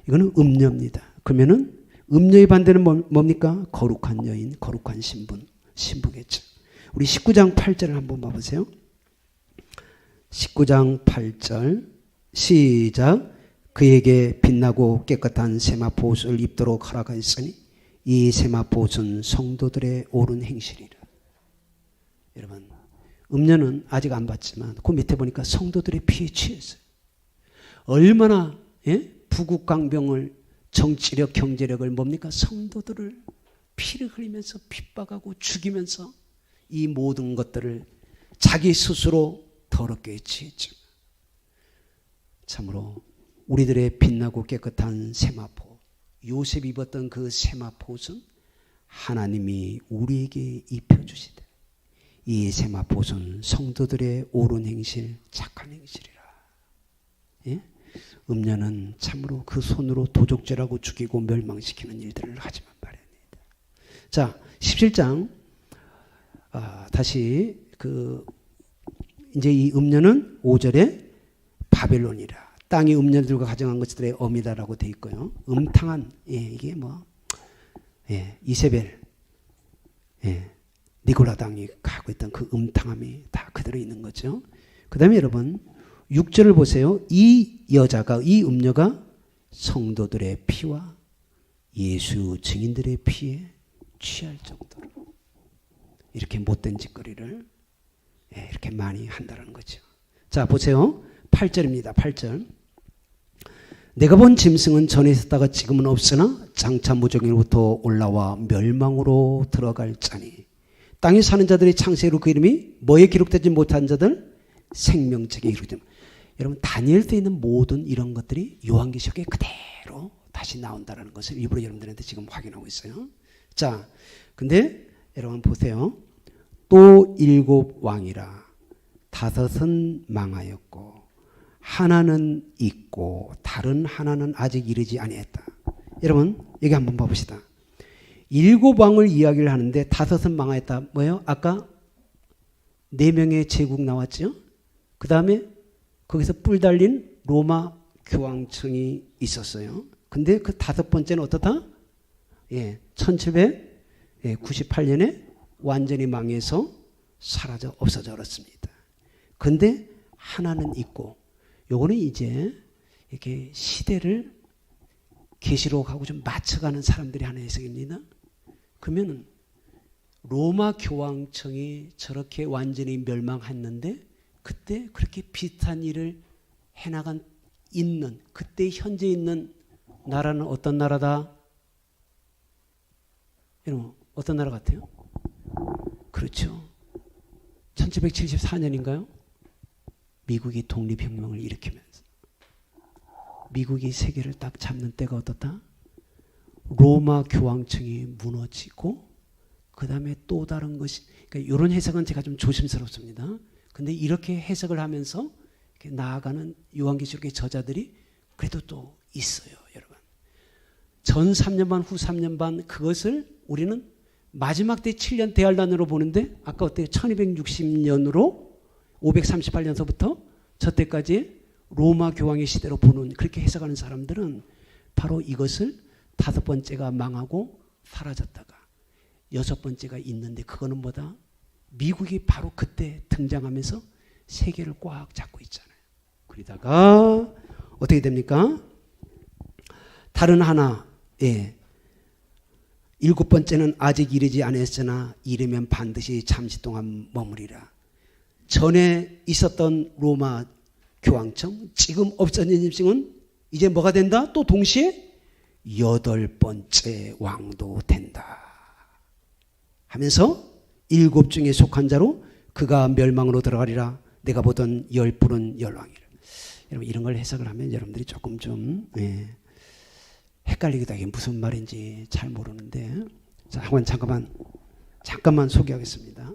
이거는 음녀입니다. 그러면은 음녀의 반대는 뭡니까? 거룩한 여인, 거룩한 신부겠죠. 우리 19장 8절을 한번 봐보세요. 19장 8절 시작. 그에게 빛나고 깨끗한 세마포 옷을 입도록 허락하였으니 이 세마포 옷은 성도들의 옳은 행실이라. 여러분 음녀는 아직 안 봤지만 그 밑에 보니까 성도들의 피에 취했어요. 얼마나 부국강병을 정치력 경제력을 뭡니까? 성도들을 피를 흘리면서 핍박하고 죽이면서 이 모든 것들을 자기 스스로 더럽게 취했죠. 참으로 우리들의 빛나고 깨끗한 세마포, 요셉이 입었던 그 세마포 옷은 하나님이 우리에게 입혀주시되 이 세마포 옷은 성도들의 옳은 행실, 착한 행실이라. 예? 음녀는 참으로 그 손으로 도적질하고 죽이고 멸망시키는 일들을 하지만 말입니다. 자, 17장 다시 이제 이 음녀는 5절에 바벨론이라. 땅이 음녀들과 가정한 것들의 어미다라고 되어 있고요. 음탕한, 이게 이세벨, 니고라 당이 가고 있던 그 음탕함이 다 그대로 있는 거죠. 그 다음에 여러분 6절을 보세요. 이 여자가, 이 음녀가 성도들의 피와 예수 증인들의 피에 취할 정도로 이렇게 못된 짓거리를 이렇게 많이 한다는 거죠. 자, 보세요. 8절입니다. 8절. 내가 본 짐승은 전에 있었다가 지금은 없으나 장차 무정으로부터 올라와 멸망으로 들어갈 자니 땅에 사는 자들의 창세로 그 이름이 뭐에 기록되지 못한 자들? 생명책에 기록됩니다. 여러분 다니엘서에 있는 모든 이런 것들이 요한계시록에 그대로 다시 나온다는 것을 일부러 여러분들한테 지금 확인하고 있어요. 자, 근데 여러분 보세요. 또 7 왕이라 5은 망하였고 하나는 있고 다른 하나는 아직 이르지 아니했다. 여러분 여기 한번 봐봅시다. 일곱 왕을 이야기를 하는데 다섯은 망하였다. 뭐예요? 아까 네 명의 제국 나왔죠. 그 다음에 거기서 뿔 달린 로마 교황청이 있었어요. 근데 그 다섯 번째는 어떻다? 1798년에 완전히 망해서 사라져 없어져 버렸습니다. 근데 하나는 있고, 요거는 이제 이렇게 시대를 계시록하고 좀 맞춰가는 사람들이 하나 해석입니다. 그러면은 로마 교황청이 저렇게 완전히 멸망했는데 그때 그렇게 비슷한 일을 해나간 있는 그때 현재 있는 나라는 어떤 나라다? 여러분 어떤 나라 같아요? 그렇죠. 1774년인가요? 미국이 독립혁명을 일으키면서 미국이 세계를 딱 잡는 때가 어떻다? 로마 교황청이 무너지고 그 다음에 또 다른 것이, 그러니까 이런 해석은 제가 좀 조심스럽습니다. 근데 이렇게 해석을 하면서 이렇게 나아가는 요한계시록의 저자들이 그래도 또 있어요, 여러분. 전 3년 반, 후 3년 반 그것을 우리는 마지막 때 7년 대환란으로 보는데 아까 어때요? 1260년으로 538년서부터 저때까지 로마 교황의 시대로 보는 그렇게 해석하는 사람들은 바로 이것을 다섯 번째가 망하고 사라졌다가 여섯 번째가 있는데 그거는 뭐다? 미국이 바로 그때 등장하면서 세계를 꽉 잡고 있잖아요. 그러다가 어떻게 됩니까? 다른 하나, 일곱 번째는 아직 이르지 않았으나 이르면 반드시 잠시 동안 머무리라. 전에 있었던 로마 교황청, 지금 없어진 짐승은 이제 뭐가 된다? 또 동시에 여덟 번째 왕도 된다 하면서 일곱 중에 속한 자로 그가 멸망으로 들어가리라. 내가 보던 열 뿔은 열왕이라. 여러분 이런 걸 해석을 하면 여러분들이 조금 좀 헷갈리기도 하게 무슨 말인지 잘 모르는데, 자 한번 잠깐만 소개하겠습니다.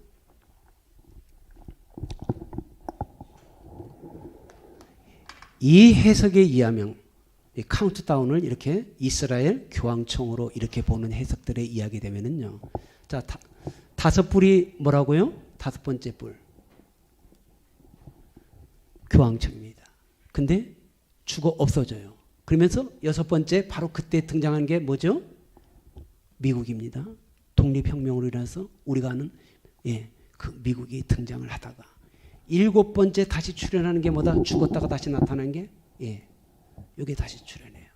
이 해석에 의하면 이 카운트다운을 이렇게 이스라엘 교황청으로 이렇게 보는 해석들의 이야기 되면은요. 자, 다섯 뿔이 뭐라고요? 다섯 번째 뿔. 교황청입니다. 근데 죽어 없어져요. 그러면서 여섯 번째 바로 그때 등장한 게 뭐죠? 미국입니다. 독립혁명으로 인해서 우리가 아는 그 미국이 등장을 하다가 일곱 번째 다시 출현하는 게 뭐다? 죽었다가 다시 나타난 게 이게 다시 출현해요.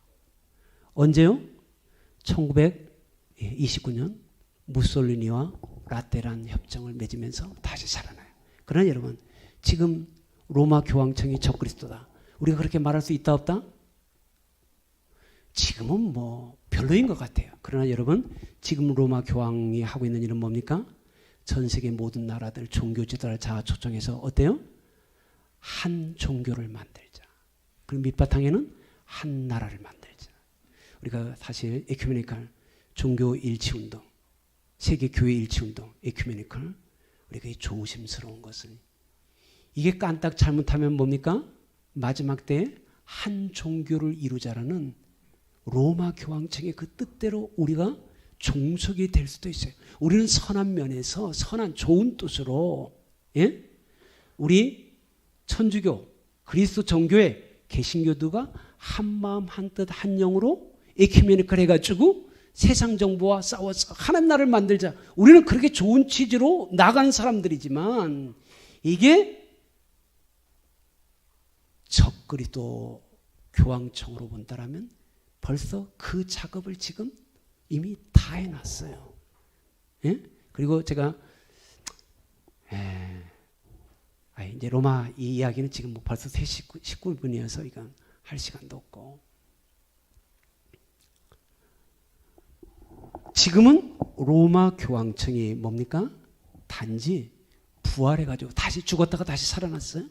언제요? 1929년 무솔리니와 라테란 협정을 맺으면서 다시 살아나요. 그러나 여러분 지금 로마 교황청이 적그리스도다. 우리가 그렇게 말할 수 있다 없다? 지금은 뭐 별로인 것 같아요. 그러나 여러분 지금 로마 교황이 하고 있는 일은 뭡니까? 전 세계 모든 나라들 종교 지도자를 다 초청해서 어때요? 한 종교를 만들자. 그리고 밑바탕에는 한 나라를 만들자. 우리가 사실 에큐메니컬 종교 일치 운동, 세계 교회 일치 운동, 에큐메니컬 우리가 조심스러운 것은 이게 깐딱 잘못하면 뭡니까? 마지막 때에 한 종교를 이루자라는 로마 교황청의 그 뜻대로 우리가 종속이 될 수도 있어요. 우리는 선한 면에서 선한 좋은 뜻으로 우리 천주교, 그리스도 정교회, 개신교도가 한 마음 한 뜻 한 영으로 에큐메니컬 해가지고 세상 정부와 싸워서 하나님 나라를 만들자. 우리는 그렇게 좋은 취지로 나간 사람들이지만 이게 적그리스도 교황청으로 본다라면 벌써 그 작업을 지금 이미 다 해놨어요. 그리고 제가 이제 로마 이 이야기는 지금 뭐 벌써 3시 19분이어서 이건 할 시간도 없고, 지금은 로마 교황청이 뭡니까? 단지 부활해가지고 다시 죽었다가 다시 살아났어요.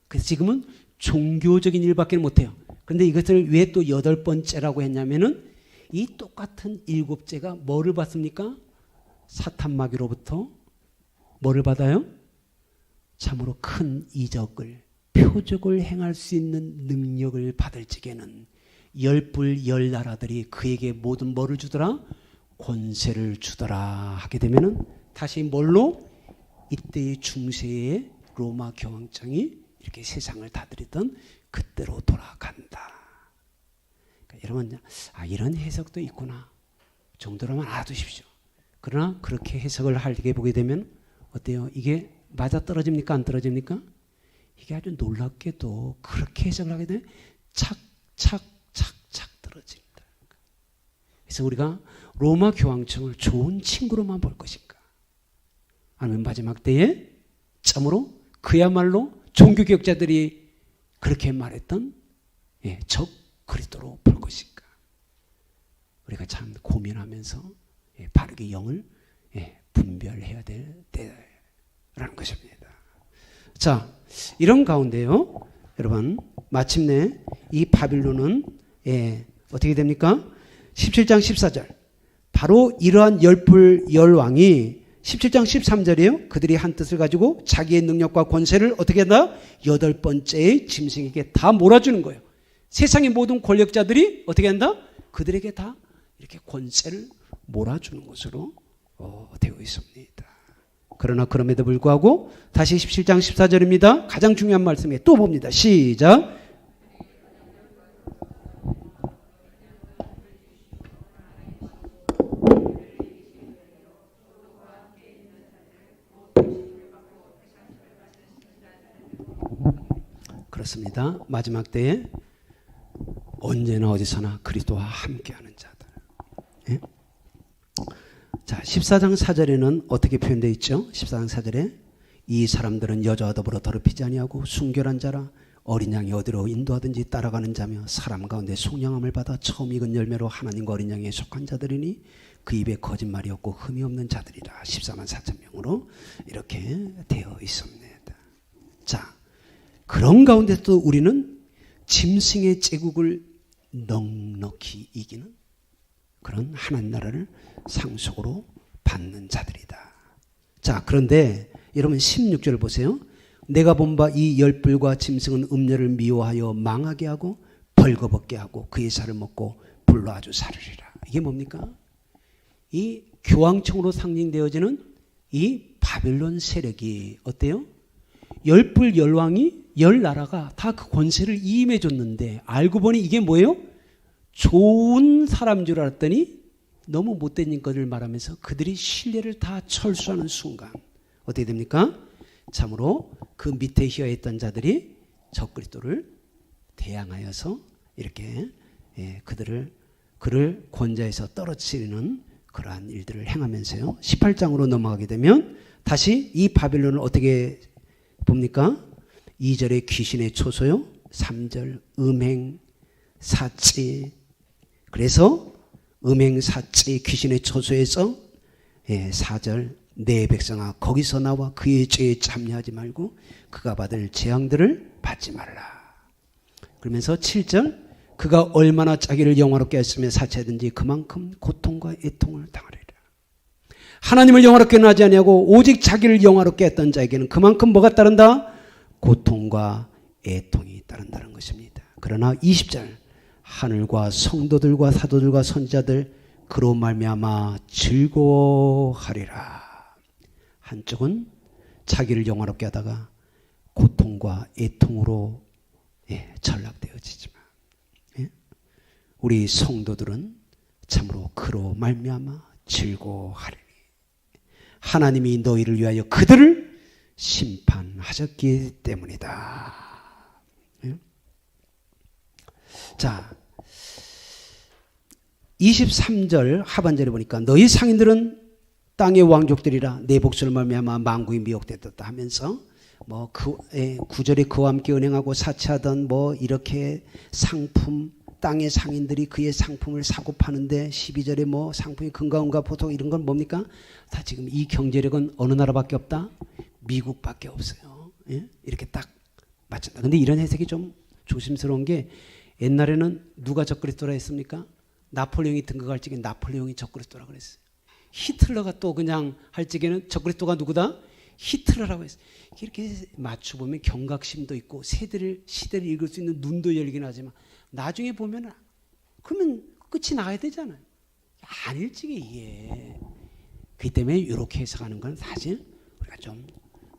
그래서 지금은 종교적인 일밖에 못해요. 그런데 이것을 왜 또 여덟 번째라고 했냐면은 이 똑같은 일곱째가 뭐를 받습니까? 사탄 마귀로부터 뭐를 받아요? 참으로 큰 이적을, 표적을 행할 수 있는 능력을 받을 적에는 열불 열 나라들이 그에게 모든 뭐를 주더라? 권세를 주더라 하게 되면은 다시 뭘로? 이때의 중세의 로마 교황청이 이렇게 세상을 다스리던 그때로 돌아간다. 그러니까 여러분, 이런 해석도 있구나 정도로만 알아두십시오. 그러나 그렇게 해석을 하게 보게 되면 어때요? 이게 맞아떨어집니까? 안 떨어집니까? 이게 아주 놀랍게도 그렇게 해석을 하게 되면 착착착착 떨어집니다. 그래서 우리가 로마 교황청을 좋은 친구로만 볼 것인가? 아니면 마지막 때에 참으로 그야말로 종교개혁자들이 그렇게 말했던 적 그리스도로 볼 것인가? 우리가 참 고민하면서 바르게 영을 분별해야 될 때라는 것입니다. 자, 이런 가운데요, 여러분, 마침내 이 바빌론은 어떻게 됩니까? 17장 14절. 바로 이러한 열불 열왕이 17장 13절이에요. 그들이 한 뜻을 가지고 자기의 능력과 권세를 어떻게 한다? 여덟 번째의 짐승에게 다 몰아주는 거예요. 세상의 모든 권력자들이 어떻게 한다? 그들에게 다 이렇게 권세를 몰아주는 것으로 되어 있습니다. 그러나 그럼에도 불구하고 다시 17장 14절입니다. 가장 중요한 말씀에 또 봅니다. 시작. 그렇습니다. 마지막 때에 언제나 어디서나 그리스도와 함께하는 자들. 예? 자, 14장 4절에는 어떻게 표현되어 있죠? 14장 4절에 이 사람들은 여자와 더불어 더럽히지 아니하고 순결한 자라 어린 양이 어디로 인도하든지 따라가는 자며 사람 가운데 속량함을 받아 처음 익은 열매로 하나님과 어린 양에 속한 자들이니 그 입에 거짓말이 없고 흠이 없는 자들이라. 14만 4천 명으로 이렇게 되어 있습니다. 자, 그런 가운데서도 우리는 짐승의 제국을 넉넉히 이기는 그런 하나님 나라를 상속으로 받는 자들이다. 자, 그런데 여러분 16절 보세요. 내가 본 바 이 열불과 짐승은 음녀를 미워하여 망하게 하고 벌거벗게 하고 그의 살을 먹고 불로 아주 사르리라. 이게 뭡니까? 이 교황청으로 상징되어지는 이 바빌론 세력이 어때요? 열불 열왕이 열 나라가 다 그 권세를 이임해 줬는데 알고 보니 이게 뭐예요? 좋은 사람 줄 알았더니 너무 못된 것을 말하면서 그들이 신뢰를 다 철수하는 순간 어떻게 됩니까? 참으로 그 밑에 휘어있던 자들이 적그리스도를 대항하여서 이렇게 그를 권좌에서 떨어뜨리는 그러한 일들을 행하면서요. 18장으로 넘어가게 되면 다시 이 바빌론을 어떻게 봅니까? 2절에 귀신의 초소요. 3절 음행 사치. 그래서 음행 사치 귀신의 초소에서 4절 내 백성아 거기서 나와 그의 죄에 참여하지 말고 그가 받을 재앙들을 받지 말라. 그러면서 7절 그가 얼마나 자기를 영화롭게 했으며 사치하든지 그만큼 고통과 애통을 당하리라. 하나님을 영화롭게는 하지 아니하고 오직 자기를 영화롭게 했던 자에게는 그만큼 뭐가 따른다? 고통과 애통이 따른다는 것입니다. 그러나 20절 하늘과 성도들과 사도들과 선지자들 그로 말미암아 즐거워하리라. 한쪽은 자기를 영화롭게 하다가 고통과 애통으로 전락되어지지만 우리 성도들은 참으로 그로 말미암아 즐거워하리니 하나님이 너희를 위하여 그들을 심판하셨기 때문이다. 자, 23절 하반절에 보니까 너희 상인들은 땅의 왕족들이라 내 복수를 말미암아 만국이 미혹되었다 하면서 뭐 그 9절에 그와 함께 은행하고 사치하던 뭐 이렇게 상품 땅의 상인들이 그의 상품을 사고 파는데 12절에 뭐 상품이 금과 보석 이런 건 뭡니까? 다 지금 이 경제력은 어느 나라밖에 없다? 미국밖에 없어요. 예? 이렇게 딱 맞춘다. 근데 이런 해석이 좀 조심스러운 게 옛날에는 누가 적그리스도라 했습니까? 나폴레옹이 등극할 적에 나폴레옹이 적그리스도라 그랬어요. 히틀러가 또 그냥 할 적에는 적그리스도가 누구다? 히틀러라고 했어요. 이렇게 맞춰보면 경각심도 있고 시대를 읽을 수 있는 눈도 열긴 하지만 나중에 보면 그러면 끝이 나야 되잖아요. 안 일찍이 이게. 그렇기 때문에 이렇게 해석하는 건 사실 우리가 좀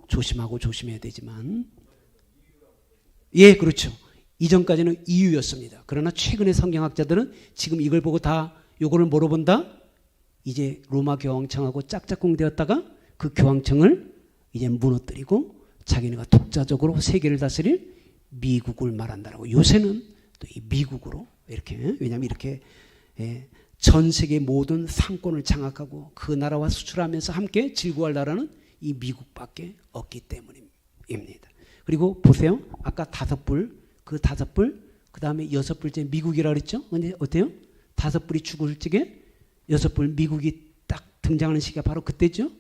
조심하고 조심해야 되지만, 예, 그렇죠. 이전까지는 이유였습니다. 그러나 최근의 성경학자들은 지금 이걸 보고 다 요거를 뭐로 본다? 이제 로마 교황청하고 짝짝꿍 되었다가 그 교황청을 이제 무너뜨리고 자기네가 독자적으로 세계를 다스릴 미국을 말한다라고. 요새는 또 이 미국으로 이렇게, 왜냐하면 이렇게 전 세계 모든 상권을 장악하고 그 나라와 수출하면서 함께 즐거워할 나라는 이 미국밖에 없기 때문입니다. 그리고 보세요. 아까 5불, 그 5불, 그 다음에 6불째 미국이라 그랬죠? 근데 어때요? 5불이 죽을 적에 6불 미국이 딱 등장하는 시기가 바로 그때죠?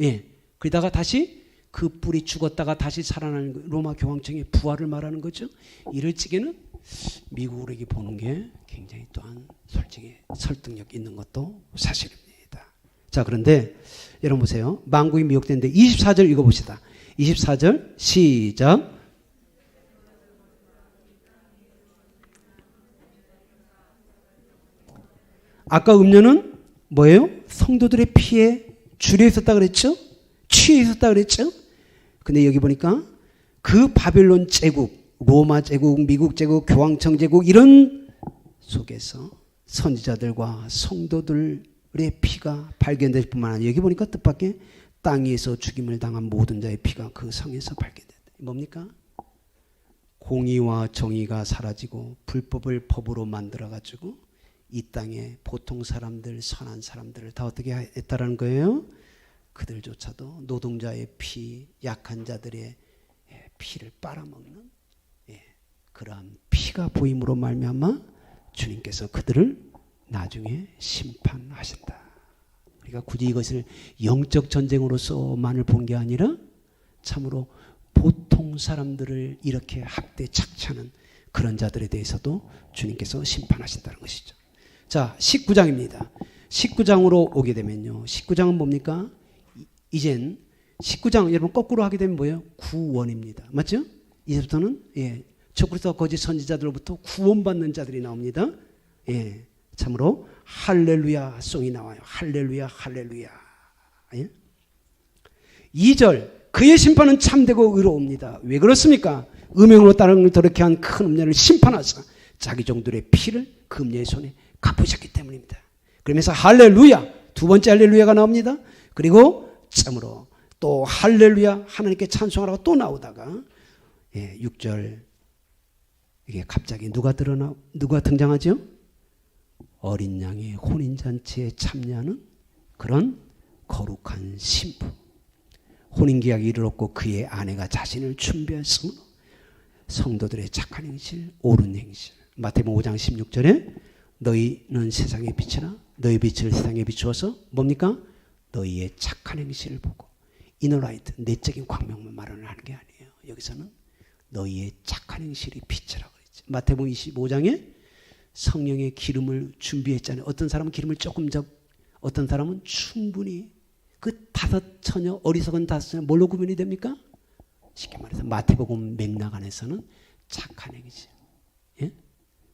예. 그러다가 다시 그 뿔이 죽었다가 다시 살아나는 로마 교황청의 부활을 말하는 거죠. 이럴 적에는 미국으로 이렇게 보는 게 굉장히 또한 솔직히 설득력 있는 것도 사실입니다. 자, 그런데 여러분 보세요. 만국이 미혹되는데 24절 읽어봅시다. 24절 시작. 아까 음료는 뭐예요? 성도들의 피에 줄여 있었다 그랬죠? 취해 있었다 그랬죠? 근데 여기 보니까 그 바벨론 제국, 로마 제국, 미국 제국, 교황청 제국 이런 속에서 선지자들과 성도들의 피가 발견될 뿐만 아니라 여기 보니까 뜻밖의 땅 위에서 죽임을 당한 모든 자의 피가 그 성에서 발견된다. 뭡니까? 공의와 정의가 사라지고 불법을 법으로 만들어가지고 이 땅에 보통 사람들, 선한 사람들을 다 어떻게 했다라는 거예요? 그들조차도 노동자의 피, 약한 자들의 피를 빨아먹는 그러한 피가 보임으로 말미암아 주님께서 그들을 나중에 심판하신다. 우리가 굳이 이것을 영적 전쟁으로서만을 본 게 아니라 참으로 보통 사람들을 이렇게 학대 착취하는 그런 자들에 대해서도 주님께서 심판하신다는 것이죠. 자, 19장입니다. 19장으로 오게 되면요. 19장은 뭡니까? 이젠 19장 여러분 거꾸로 하게 되면 뭐예요? 구원입니다. 맞죠? 이제부터는 적그리스도와 거짓 선지자들로부터 구원받는 자들이 나옵니다. 참으로 할렐루야 송이 나와요. 할렐루야 할렐루야. 2절 그의 심판은 참되고 의로웁니다. 왜 그렇습니까? 음행으로 다른 더럽게 한 큰 음녀를 심판하사 자기 종들의 피를 그 음녀의 손에 갚으셨기 때문입니다. 그러면서 할렐루야 두 번째 할렐루야가 나옵니다. 그리고 참으로 또 할렐루야 하나님께 찬송하라고 또 나오다가 6절 이게 갑자기 누가 등장하죠? 어린 양의 혼인잔치에 참여하는 그런 거룩한 신부. 혼인계약이 이르렀고 그의 아내가 자신을 준비했으므로 성도들의 착한 행실, 옳은 행실. 마태복음 5장 16절에 너희는 세상의 빛이라 너희 빛을 세상에 비추어서 뭡니까? 너희의 착한 행실을 보고 이너라이트 내적인 광명만 말하는 게 아니에요. 여기서는 너희의 착한 행실이 빛이라고 그랬죠. 마태복음 25장에 성령의 기름을 준비했잖아요. 어떤 사람은 기름을 조금 어떤 사람은 충분히 그 5 처녀 어리석은 5 처녀 뭘로 구분이 됩니까? 쉽게 말해서 마태복음 맥락 안에서는 착한 행실.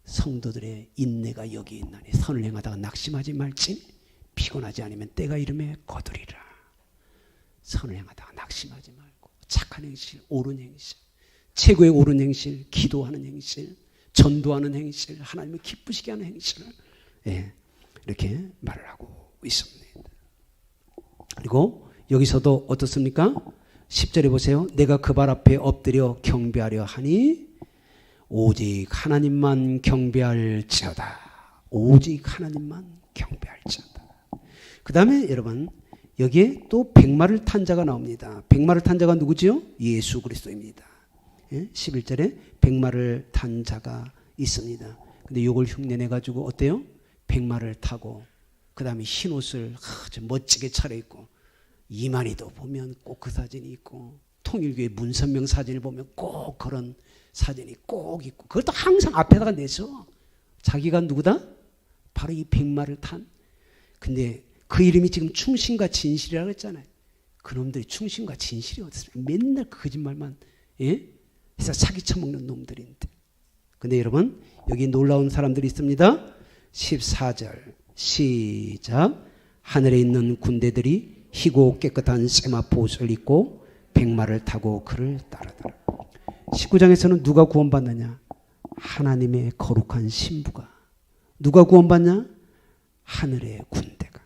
성도들의 인내가 여기 있나니 선을 행하다가 낙심하지 말지 피곤하지 않으면 때가 이름에 거두리라. 선을 행하다가 낙심하지 말고 착한 행실, 옳은 행실, 최고의 옳은 행실, 기도하는 행실, 전도하는 행실, 하나님을 기쁘시게 하는 행실을 이렇게 말을 하고 있습니다. 그리고 여기서도 어떻습니까? 10절에 보세요. 내가 그 발 앞에 엎드려 경배하려 하니 오직 하나님만 경배할지어다. 오직 하나님만 경배할지어다. 그 다음에 여러분 여기에 또 백마를 탄 자가 나옵니다. 백마를 탄 자가 누구지요? 예수 그리스도입니다. 11절에 백마를 탄 자가 있습니다. 근데 이걸 흉내내가지고 어때요? 백마를 타고 그 다음에 흰 옷을 아주 멋지게 차려입고 이만희도 보면 꼭 그 사진이 있고 통일교회 문선명 사진을 보면 꼭 그런 사진이 꼭 있고 그것도 항상 앞에다가 내서 자기가 누구다? 바로 이 백마를 탄. 근데 그 이름이 지금 충신과 진실이라고 했잖아요. 그놈들이 충신과 진실이 어딨어요? 맨날 거짓말만 해서 사기 쳐먹는 놈들인데. 근데 여러분 여기 놀라운 사람들이 있습니다. 14절 시작. 하늘에 있는 군대들이 희고 깨끗한 세마포 옷을 입고 백마를 타고 그를 따르더라. 19장에서는 누가 구원받느냐? 하나님의 거룩한 신부가. 누가 구원받냐? 하늘의 군대가.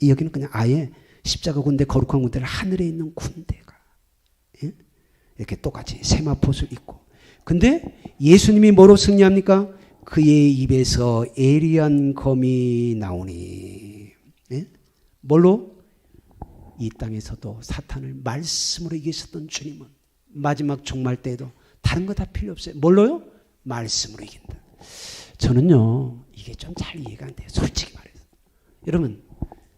여기는 그냥 아예 십자가 군대, 거룩한 군대를 하늘에 있는 군대가. 예? 이렇게 똑같이 세마포옷을 입고. 근데 예수님이 뭐로 승리합니까? 그의 입에서 예리한 검이 나오니. 예? 뭘로? 이 땅에서도 사탄을 말씀으로 이기셨던 주님은 마지막 종말 때에도 다른 거 다 필요 없어요. 뭘로요? 말씀으로 이긴다. 저는요, 이게 좀 잘 이해가 안 돼요. 솔직히 말해서. 여러분,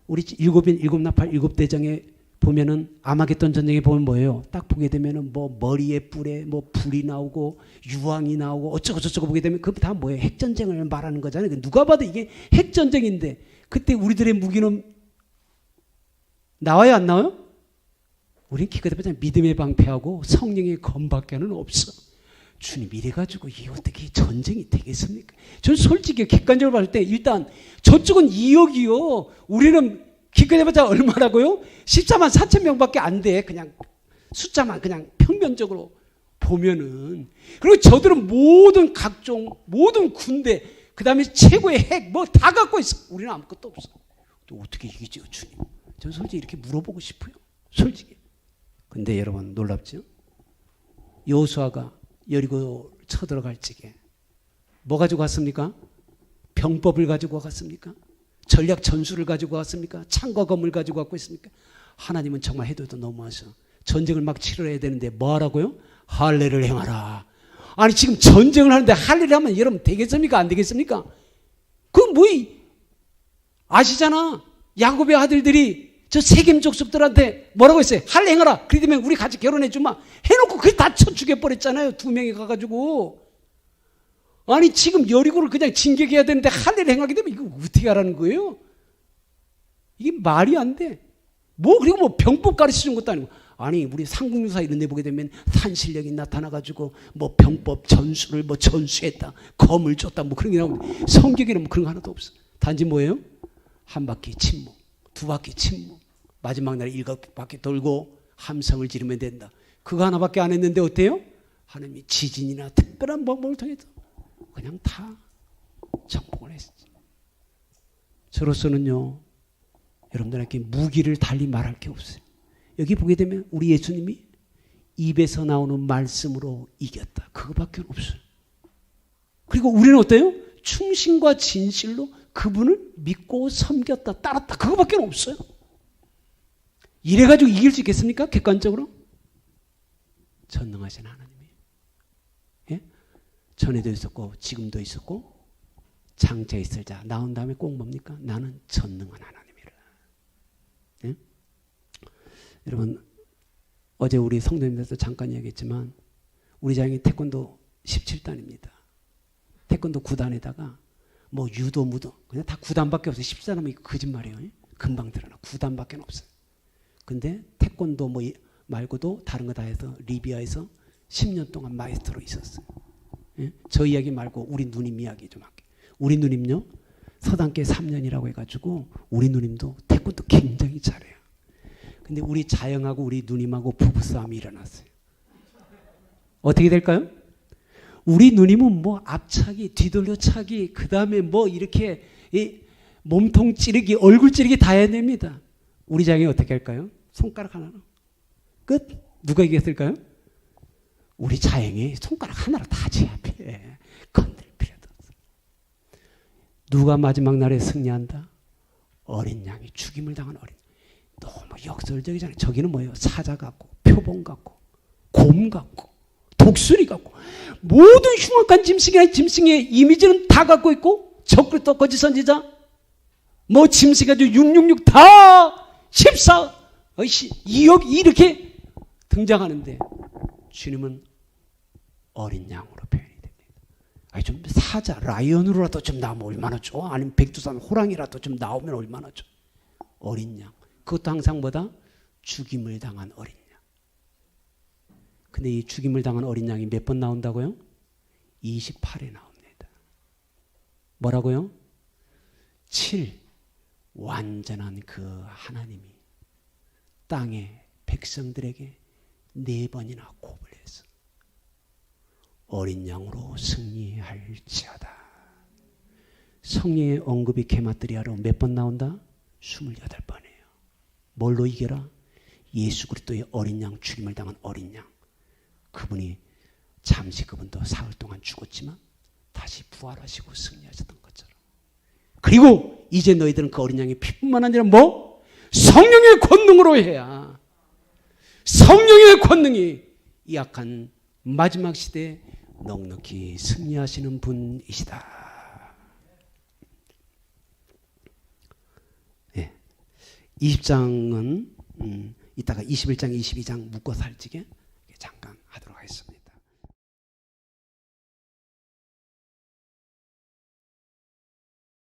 우리 일곱 나팔 일곱 대장에 보면은 아마겟돈 전쟁에 보면 뭐예요? 딱 보게 되면은 뭐 머리에 뿔에 뭐 불이 나오고 유황이 나오고 어쩌고 저쩌고 보게 되면 그게 다 뭐예요? 핵전쟁을 말하는 거잖아요. 누가 봐도 이게 핵전쟁인데 그때 우리들의 무기는 나와요, 안 나와요? 우린 기껏해봤자 믿음의 방패하고 성령의 검밖에는 없어. 주님 이래가지고 이게 어떻게 전쟁이 되겠습니까? 저는 솔직히 객관적으로 봤을 때 일단 저쪽은 2억이요. 우리는 기껏해봤자 얼마라고요? 14만 4천 명밖에 안 돼. 그냥 숫자만 그냥 평면적으로 보면은. 그리고 저들은 모든 각종 모든 군대 그 다음에 최고의 핵 뭐 다 갖고 있어. 우리는 아무것도 없어. 또 어떻게 이기죠, 주님? 저는 솔직히 이렇게 물어보고 싶어요. 솔직히. 근데 여러분 놀랍죠? 여호수아가 여리고 쳐들어갈 적에 뭐 가지고 갔습니까? 병법을 가지고 갔습니까? 전략 전술을 가지고 갔습니까? 창과 검을 가지고 갔고 있습니까? 하나님은 정말 해도 너무하셔. 전쟁을 막 치러야 되는데 뭐 하라고요? 할례를 행하라. 아니 지금 전쟁을 하는데 할례를 하면 여러분 되겠습니까? 안 되겠습니까? 그건 뭐 아시잖아. 야곱의 아들들이 저 세겜 족속들한테 뭐라고 했어요? 할례 행하라. 그러면 우리 같이 결혼해 주마. 해놓고 그게 다 쳐 죽여버렸잖아요. 2명이 가가지고. 아니 지금 여리고를 그냥 진격해야 되는데 할례를 행하게 되면 이거 어떻게 하라는 거예요? 이게 말이 안 돼. 뭐 그리고 뭐 병법 가르치는 것도 아니고. 아니 우리 삼국유사 이런 데 보게 되면 산신령이 나타나가지고 뭐 병법 전술을 뭐 전수했다. 검을 줬다. 뭐 그런 게 나오는데 성경에는 뭐 그런 거 하나도 없어. 단지 뭐예요? 한 바퀴 침묵, 두 바퀴 침묵. 마지막 날에 7바퀴 돌고 함성을 지르면 된다. 그거 하나밖에 안 했는데 어때요? 하나님이 지진이나 특별한 방법을 통해서 그냥 다 정복을 했지. 저로서는요, 여러분들에게 무기를 달리 말할 게 없어요. 여기 보게 되면 우리 예수님이 입에서 나오는 말씀으로 이겼다. 그거밖에 없어요. 그리고 우리는 어때요? 충신과 진실로 그분을 믿고 섬겼다, 따랐다. 그거밖에 없어요. 이래가지고 이길 수 있겠습니까? 객관적으로? 전능하신 하나님이. 예? 전에도 있었고 지금도 있었고 장차 있을 자. 나온 다음에 꼭 뭡니까? 나는 전능한 하나님이라. 예? 여러분 어제 우리 성도님들도 잠깐 이야기했지만 우리 자영이 태권도 17단입니다. 태권도 9단에다가 뭐 유도 무도 그냥 다 9단밖에 없어요. 14단은 이거 거짓말이에요. 금방 드러나. 9단밖에 없어요. 근데 태권도 뭐 말고도 다른 거 다 해서 리비아에서 10년 동안 마이스터로 있었어요. 예? 저 이야기 말고 우리 누님 이야기 좀 할게요. 우리 누님요. 서당계 3년이라고 해가지고 우리 누님도 태권도 굉장히 잘해요. 근데 우리 자영하고 우리 누님하고 부부싸움이 일어났어요. 어떻게 될까요? 우리 누님은 뭐 앞차기, 뒤돌려차기, 그 다음에 뭐 이렇게 몸통 찌르기, 얼굴 찌르기 다 해야 됩니다. 우리 자영이 어떻게 할까요? 손가락 하나로. 끝. 누가 이겼을까요? 우리 자영이 손가락 하나로 다 제압해. 건들 필요도 없어. 누가 마지막 날에 승리한다? 어린 양이 죽임을 당한 어린 양. 너무 역설적이잖아요. 저기는 뭐예요? 사자 같고 표범 같고 곰 같고 독수리 같고 모든 흉악한 짐승의 이미지는 다 갖고 있고 적그리스도 거짓 선지자 뭐 짐승 가지고 666 다 14 2억 이렇게 등장하는데 주님은 어린 양으로 표현이 됩니다. 아니 좀 사자 라이언으로라도 좀 나오면 얼마나 좋아? 아니면 백두산 호랑이라도 좀 나오면 얼마나 좋아? 어린 양. 그것도 항상 뭐다? 죽임을 당한 어린 양. 근데 이 죽임을 당한 어린 양이 몇 번 나온다고요? 28에 나옵니다. 뭐라고요? 7. 완전한 그 하나님이 땅의 백성들에게 4번이나 고백해서 어린 양으로 승리할지어다. 성령의 언급이 게마트리아로 몇 번 나온다? 28번이에요. 뭘로 이겨라? 예수 그리스도의 어린 양, 죽임을 당한 어린 양. 그분이 잠시 그분도 사흘 동안 죽었지만 다시 부활하시고 승리하셨던 것처럼. 그리고 이제 너희들은 그 어린 양의 피뿐만 아니라 뭐? 성령의 권능으로 해야 성령의 권능이 이 악한 마지막 시대에 넉넉히 승리하시는 분이시다. 예. 20장은 이따가 21장, 22장 묶어서 할지게